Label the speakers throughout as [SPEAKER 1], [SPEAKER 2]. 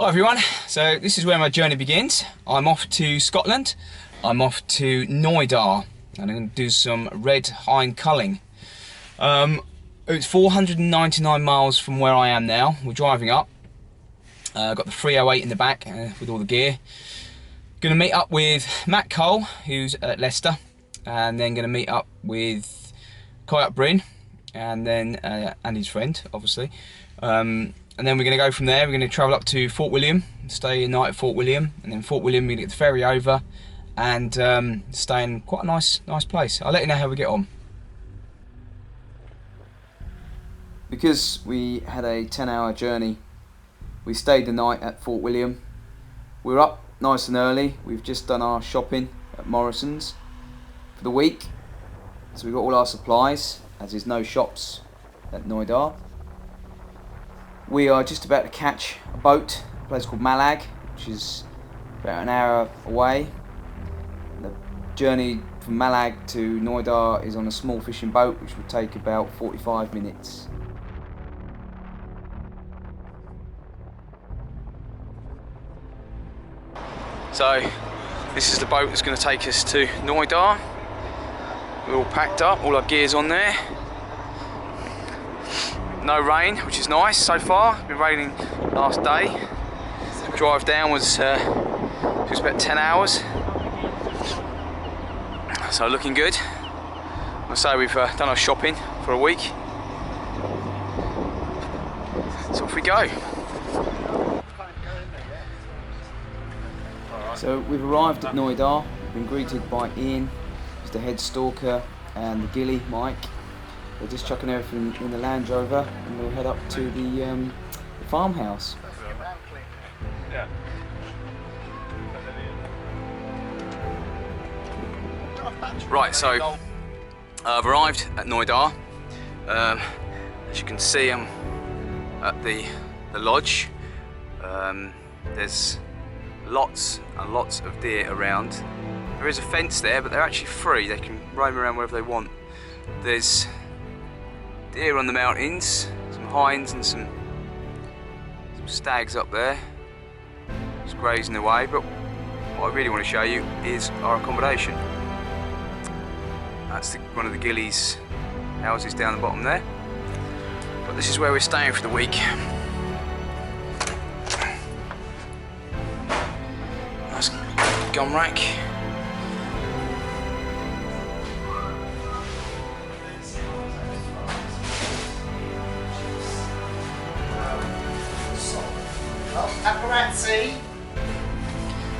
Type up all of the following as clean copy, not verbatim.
[SPEAKER 1] Hi everyone, so this is where my journey begins. I'm off to Scotland. I'm off to Knoydart and I'm going to do some red hind culling. It's 499 miles from where I am now. We're driving up. Got the 308 in the back with all the gear. Going to meet up with Matt Cole, who's at Leicester, and then going to meet up with Kayak Bryn and then and his friend, obviously. And then we're going to go from there. We're going to travel up to Fort William, stay a night at Fort William, and then Fort William we're going to get the ferry over and stay in quite a nice place. I'll let you know how we get on. Because we had a 10-hour journey, we stayed the night at Fort William. We're up nice and early. We've just done our shopping at Morrison's for the week, so we've got all our supplies, as there's no shops at Knoydart. We are just about to catch a boat, a place called Malag, which is about an hour away. The journey from Malag to Knoydart is on a small fishing boat, which will take about 45 minutes. So, this is the boat that's going to take us to Knoydart. We're all packed up, all our gear's on there. No rain, which is nice so far. It's been raining last day. Drive down was about 10 hours. So looking good. I say we've done our shopping for a week. So off we go. So we've arrived at Knoydart. We've been greeted by Ian, who's the head stalker, and the ghillie, Mike. They're just chucking everything in the Land Rover and we'll head up to the farmhouse. Right, so I've arrived at Knoydart. As you can see, I'm at the lodge. There's lots and lots of deer around. There is a fence there, but they're actually free. They can roam around wherever they want. There's deer on the mountains, some hinds and some stags up there, just grazing away. But what I really want to show you is our accommodation. That's one of the ghillies' houses down the bottom there. But this is where we're staying for the week. Nice gun rack.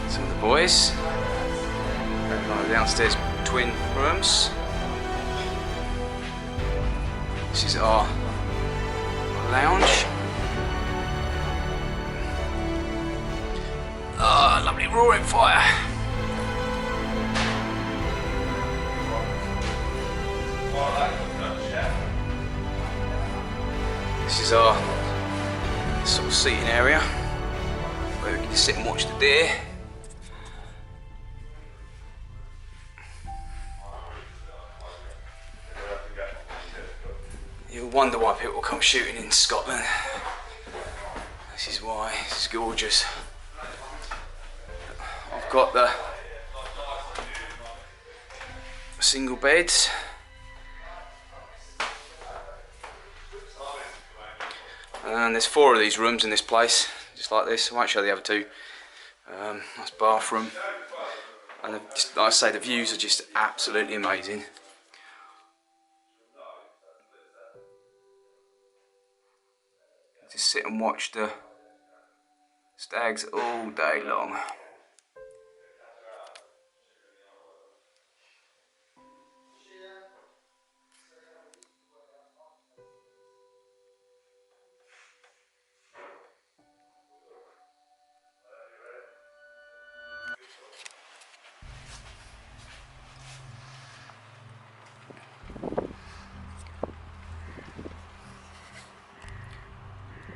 [SPEAKER 1] Some of the boys. One of the downstairs twin rooms. This is our lounge. Ah, lovely roaring fire. This is our sort of seating area, where we can just sit and watch the deer. You'll wonder why people come shooting in Scotland. This is why. This is gorgeous. I've got the single beds. And there's 4 of these rooms in this place, just like this. I won't show the other 2. Nice bathroom, and just, like I say, the views are just absolutely amazing. Just sit and watch the stags all day long.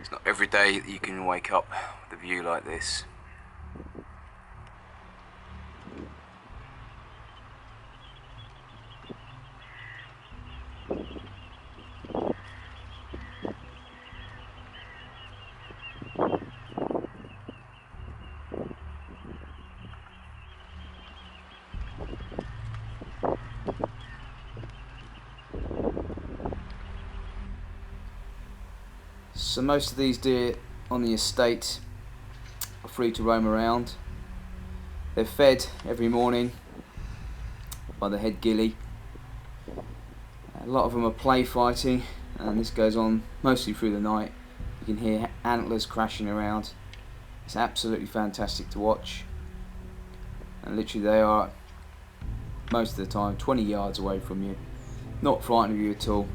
[SPEAKER 1] It's not every day that you can wake up with a view like this. So most of these deer on the estate are free to roam around. They're fed every morning by the head ghillie. A lot of them are play fighting, and this goes on mostly through the night. You can hear antlers crashing around. It's absolutely fantastic to watch, and literally they are most of the time 20 yards away from you, not frightened of you at all.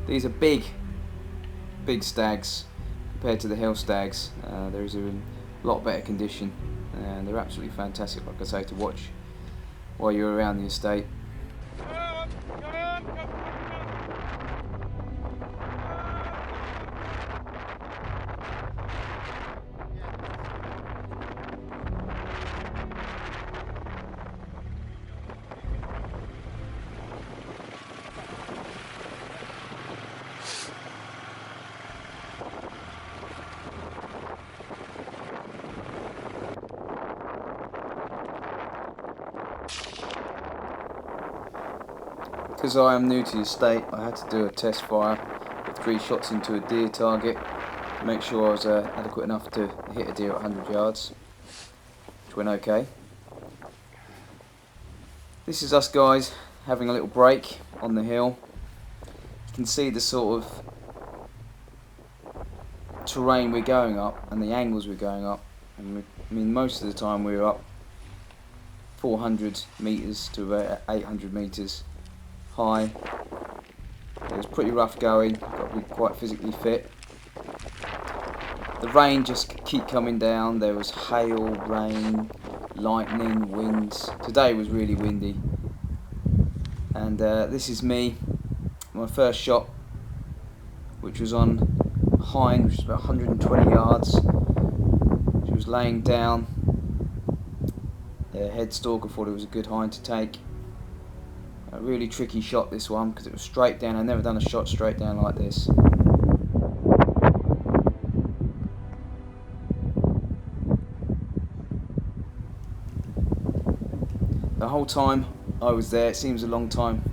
[SPEAKER 1] These are big stags compared to the hill stags. They're in a lot better condition, and they're absolutely fantastic, like I say, to watch while you're around the estate. Because I am new to the estate, I had to do a test fire with 3 shots into a deer target to make sure I was adequate enough to hit a deer at 100 yards, which went okay. This is us guys having a little break on the hill. You can see the sort of terrain we're going up and the angles we're going up. And I mean, most of the time we're up 400 metres to about 800 metres high. It was pretty rough going. Got to be quite physically fit. The rain just keep coming down. There was hail, rain, lightning, winds. Today was really windy. And this is me, my first shot, which was on a hind, which was about 120 yards. She was laying down. The head stalker thought it was a good hind to take. A really tricky shot, this one, because it was straight down. I've never done a shot straight down like this. The whole time I was there, it seems a long time,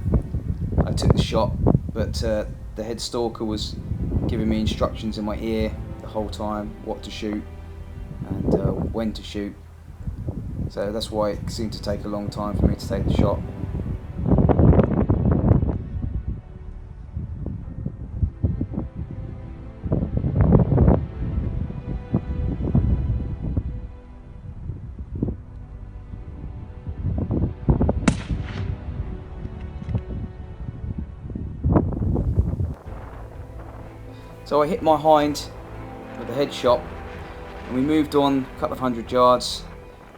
[SPEAKER 1] I took the shot, but the head stalker was giving me instructions in my ear the whole time, what to shoot and when to shoot. So that's why it seemed to take a long time for me to take the shot. So I hit my hind with a headshot, and we moved on a couple of 100 yards,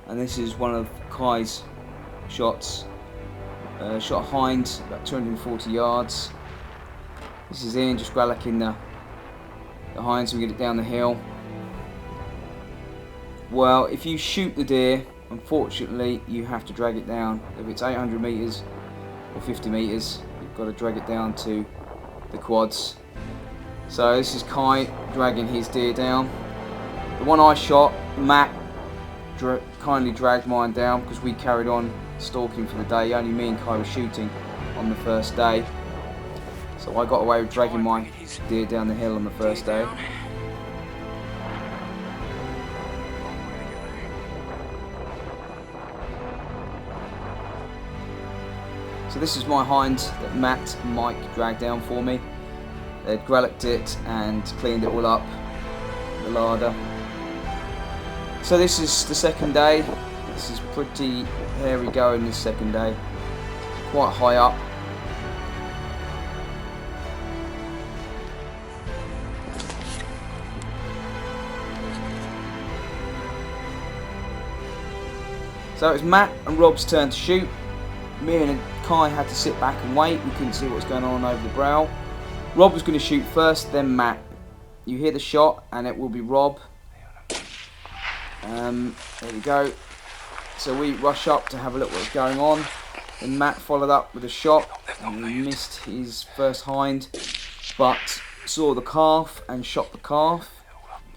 [SPEAKER 1] and this is one of Kai's shots. Shot a hind about 240 yards. This is Ian just gralloching the hind so we get it down the hill. Well, if you shoot the deer, unfortunately you have to drag it down. If it's 800 metres or 50 metres, you've got to drag it down to the quads. So this is Kai dragging his deer down. The one I shot, Matt, kindly dragged mine down because we carried on stalking for the day. Only me and Kai were shooting on the first day. So I got away with dragging my deer down the hill on the first day. So this is my hind that Matt and Mike dragged down for me. They'd grallocked it and cleaned it all up, the larder. So this is the second day. This is pretty hairy going this second day. Quite high up. So it was Matt and Rob's turn to shoot. Me and Kai had to sit back and wait. We couldn't see what was going on over the brow. Rob was going to shoot first, then Matt. You hear the shot and it will be Rob. There we go. So we rush up to have a look what's going on. Then Matt followed up with a shot and he missed his first hind, but saw the calf and shot the calf.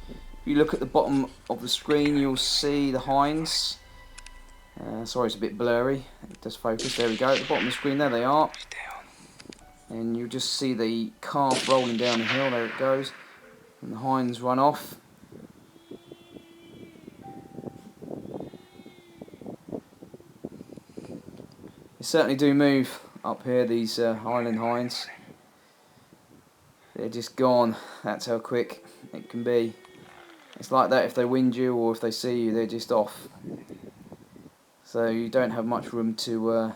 [SPEAKER 1] If you look at the bottom of the screen, you'll see the hinds. Sorry, it's a bit blurry. It does focus. There we go. At the bottom of the screen, there they are. And you just see the calf rolling down the hill. There it goes. and the hinds run off. They certainly do move up here, these Highland hinds. They're just gone. That's how quick it can be. It's like that if they wind you or if they see you, they're just off. So you don't have much room to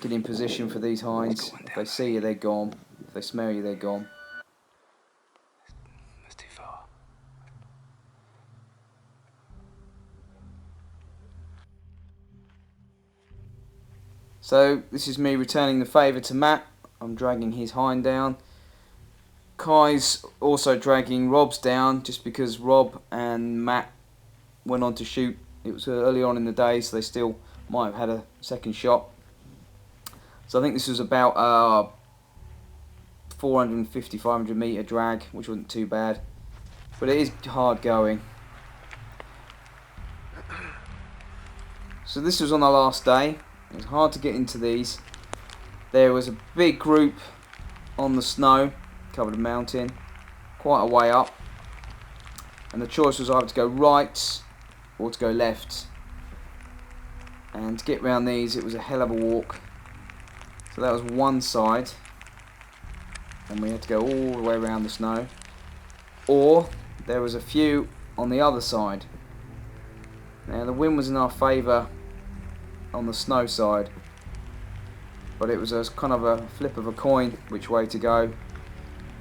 [SPEAKER 1] get in position for these hinds. If they see you, they're gone. If they smell you, they're gone.
[SPEAKER 2] That's too far.
[SPEAKER 1] So this is me returning the favour to Matt. I'm dragging his hind down. Kai's also dragging Rob's down, just because Rob and Matt went on to shoot. It was early on in the day, so they still might have had a second shot. So I think this was about 450, 500 metre drag, which wasn't too bad. But it is hard going. So this was on the last day. It was hard to get into these. There was a big group on the snow, covered a mountain, quite a way up. And the choice was either to go right or to go left. And to get round these, it was a hell of a walk. So that was one side. And we had to go all the way around the snow. Or there was a few on the other side. Now the wind was in our favour on the snow side, but it was a kind of a flip of a coin which way to go.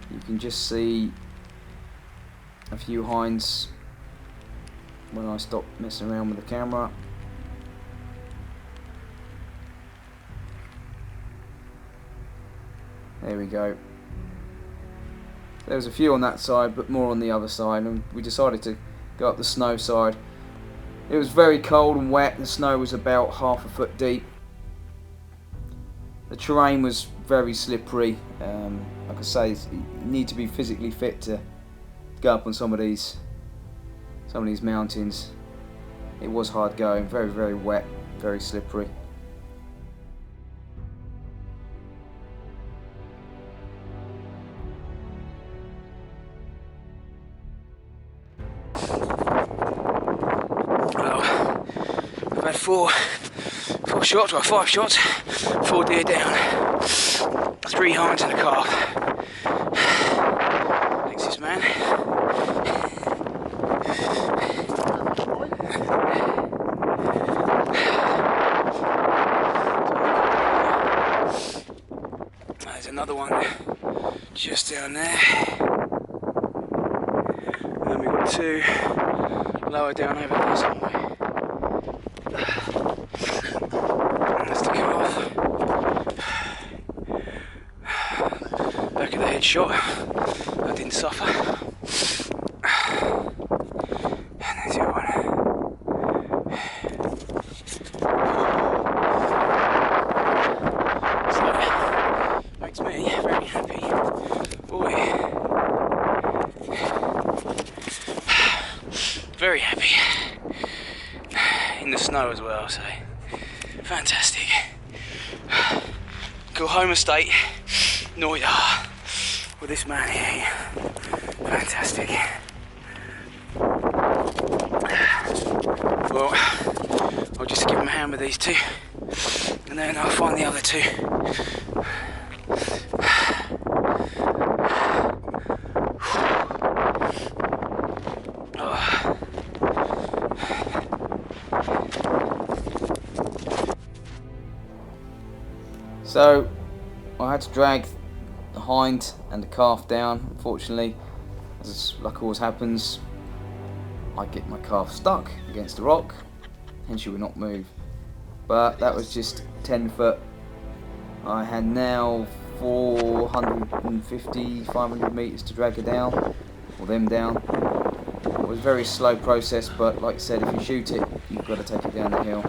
[SPEAKER 1] You can just see a few hinds when I stopped messing around with the camera. There we go. There was a few on that side, but more on the other side, and we decided to go up the snow side. It was very cold and wet. The snow was about 1/2 foot deep. The terrain was very slippery. Like I say, you need to be physically fit to go up on some of these mountains. It was hard going, very, very wet, very slippery.
[SPEAKER 2] I've had four shots, well 5 shots, 4 deer down, 3 hinds and a calf. Thanks this man. There's another one just down there. And then we've got 2 lower down over there somewhere. That's the calf. Back of the head shot. That didn't suffer. And there's the other one. So, makes me very happy. Boy. Very happy. In the snow as well, so fantastic. Go home estate, Knoydart, with this man here. Fantastic. Well, I'll just give him a hand with these 2, and then I'll find the other 2.
[SPEAKER 1] So I had to drag the hind and the calf down. Unfortunately, as like always happens, I get my calf stuck against a rock, hence she would not move. But that was just 10 foot. I had now 450, 500 metres to drag her down, or them down. It was a very slow process, but like I said, if you shoot it, you've got to take it down the hill.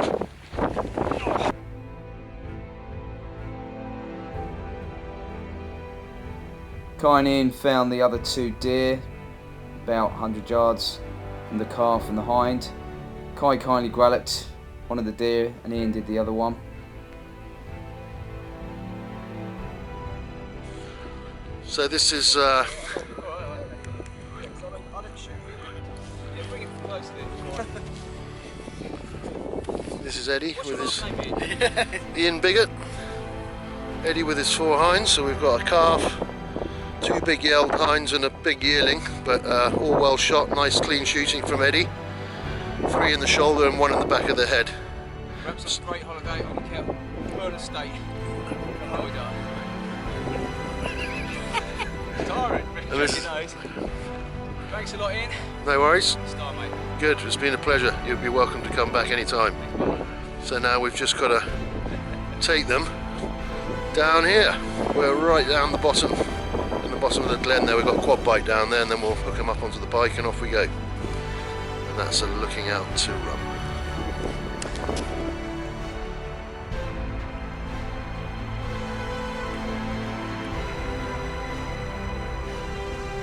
[SPEAKER 1] Kai and Ian found the other 2 deer about 100 yards from the calf and the hind. Kai kindly gralloped one of the deer and Ian did the other one.
[SPEAKER 3] So this is this is Eddie with his Ian Bigot. Eddie with his 4 hinds. So we've got a calf, 2 big yelled hinds and a big yearling, but all well shot, nice clean shooting from Eddie. 3 in the shoulder and 1 in the back of the head.
[SPEAKER 2] Perhaps a great holiday on the World Estate. Tiring, thanks a lot, Ian.
[SPEAKER 3] No worries.
[SPEAKER 2] Star, mate.
[SPEAKER 3] Good, it's been a pleasure. You'll be welcome to come back anytime. So now we've just got to take them down here. We're right down the bottom, in the bottom of the glen there. We've got a quad bike down there, and then we'll hook them up onto the bike and off we go. And that's a looking out to Rum.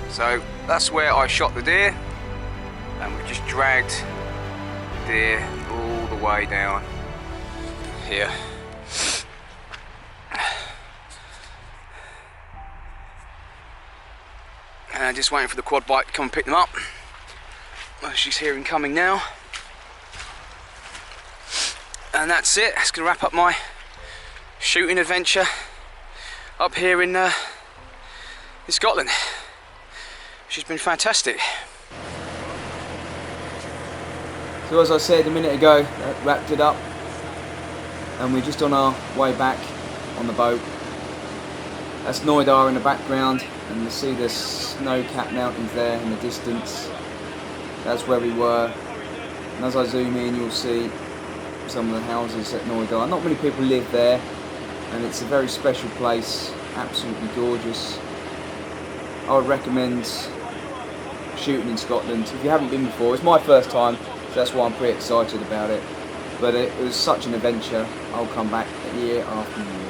[SPEAKER 2] So that's where I shot the deer, and we've just dragged the deer all the way down here. And just waiting for the quad bike to come and pick them up. Well, she's here and coming now. And that's it. That's going to wrap up my shooting adventure up here in Scotland. She's been fantastic.
[SPEAKER 1] So as I said a minute ago, that wrapped it up, and we're just on our way back on the boat. That's Knoydart in the background, and you see the snow-capped mountains there in the distance. That's where we were, and as I zoom in you'll see some of the houses at Knoydart. Not many people live there, and it's a very special place, absolutely gorgeous. I would recommend shooting in Scotland if you haven't been before. It's my first time, so that's why I'm pretty excited about it. But it was such an adventure, I'll come back year after year.